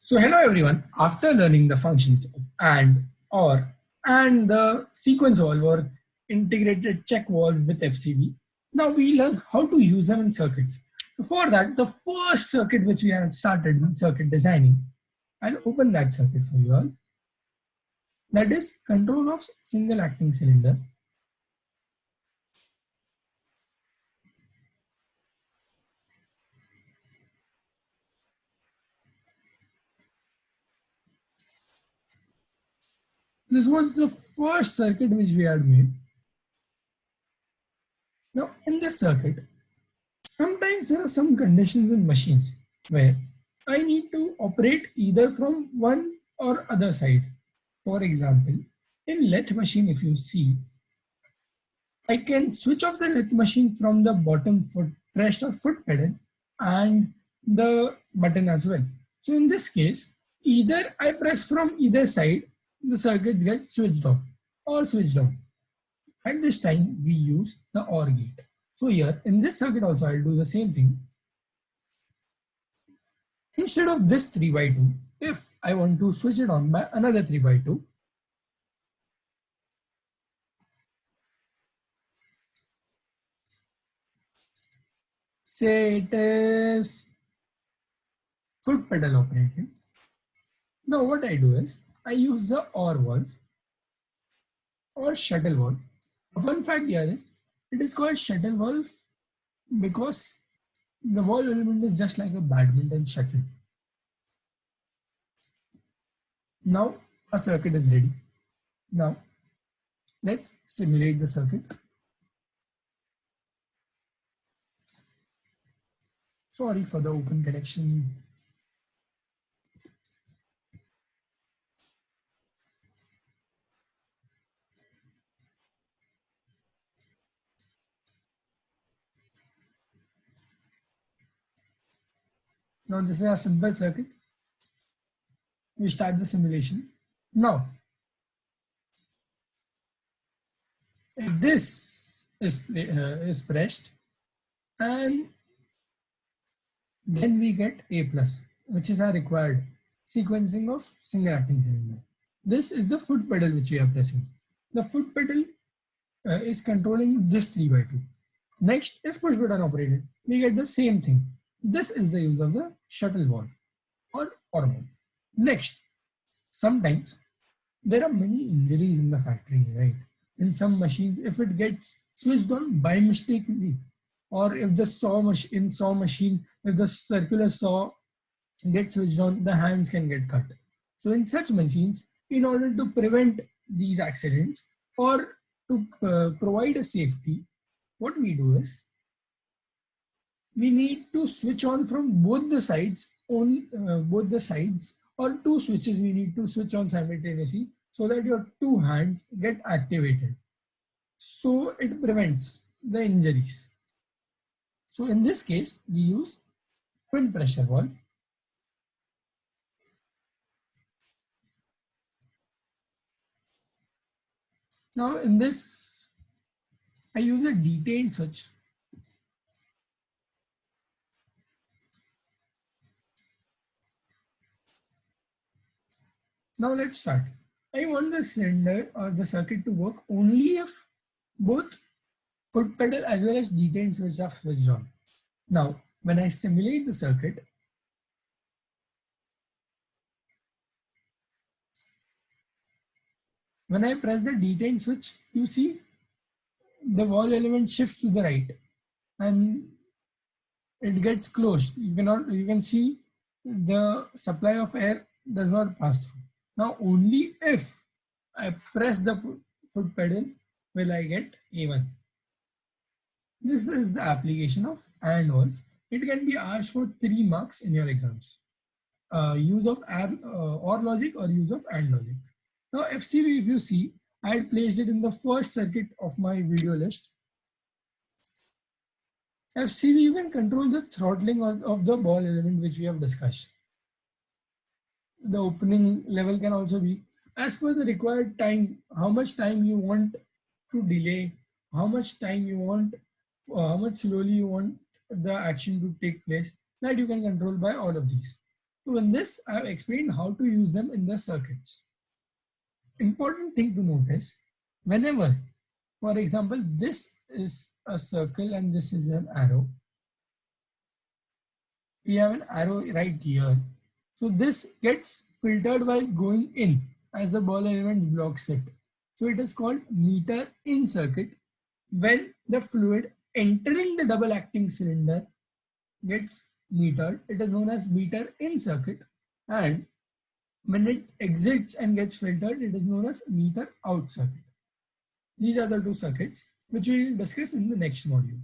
So hello everyone. After learning the functions of AND, OR, and the sequence valve or integrated check valve with FCV, now we learn how to use them in circuits. So for that, the first circuit which we have started in circuit designing, I'll open that circuit for you all. That is control of single acting cylinder. This was the first circuit which we had made. Now in this circuit, sometimes there are some conditions in machines where I need to operate either from one or other side. For example, in lathe machine, if you see, I can switch off the lathe machine from the bottom foot rest or foot pedal and the button as well. So in this case, either I press from either side, the circuit gets switched off or switched on. At this time, we use the OR gate. So here in this circuit also, I'll do the same thing. Instead of this 3 by 2, if I want to switch it on by another 3 by 2, say it is foot pedal operated. Now what I do is I use the OR valve or shuttle valve. One fact here is it is called shuttle valve because the valve element is just like a badminton shuttle. Now a circuit is ready. Now let's simulate the circuit. Sorry for the open connection. Now this is a simple circuit. We start the simulation. Now, if this is pressed, and then we get A plus, which is our required sequencing of single acting cylinder. This is the foot pedal which we are pressing. The foot pedal is controlling this 3 by 2. Next is push button operated. We get the same thing. This is the use of the shuttle valve or OR valve. Next, sometimes there are many injuries in the factory, right? In some machines, if it gets switched on by mistakenly, or if the saw machine, if the circular saw gets switched on, the hands can get cut. So in such machines, in order to prevent these accidents or to provide a safety, what we do is we need to switch on from both the sides, or two switches we need to switch on simultaneously so that your two hands get activated. So it prevents the injuries. So in this case, we use twin pressure valve. Now in this, I use a detailed switch. Now let's start. I want the cylinder or the circuit to work only if both foot pedal as well as detailed switch are switched on. Now, when I simulate the circuit, when I press the detailed switch, you see the valve element shifts to the right and it gets closed. You can see the supply of air does not pass through. Now only if I press the foot pedal will I get A1. This is the application of AND valve. It can be asked for 3 marks in your exams. Use of OR logic or use of AND logic. Now FCV, if you see, I had placed it in the first circuit of my video list. FCV, you can control the throttling of the ball element which we have discussed. The opening level can also be as per the required time, how much time you want to delay, how much time you want, how much slowly you want the action to take place, that you can control by all of these. So in this, I have explained how to use them in the circuits. Important thing to notice, whenever, for example, this is a circle and this is an arrow. We have an arrow right here. So this gets filtered while going in as the ball elements blocks it. So it is called meter in circuit. When the fluid entering the double acting cylinder gets metered, it is known as meter in circuit. And when it exits and gets filtered, it is known as meter out circuit. These are the two circuits which we will discuss in the next module.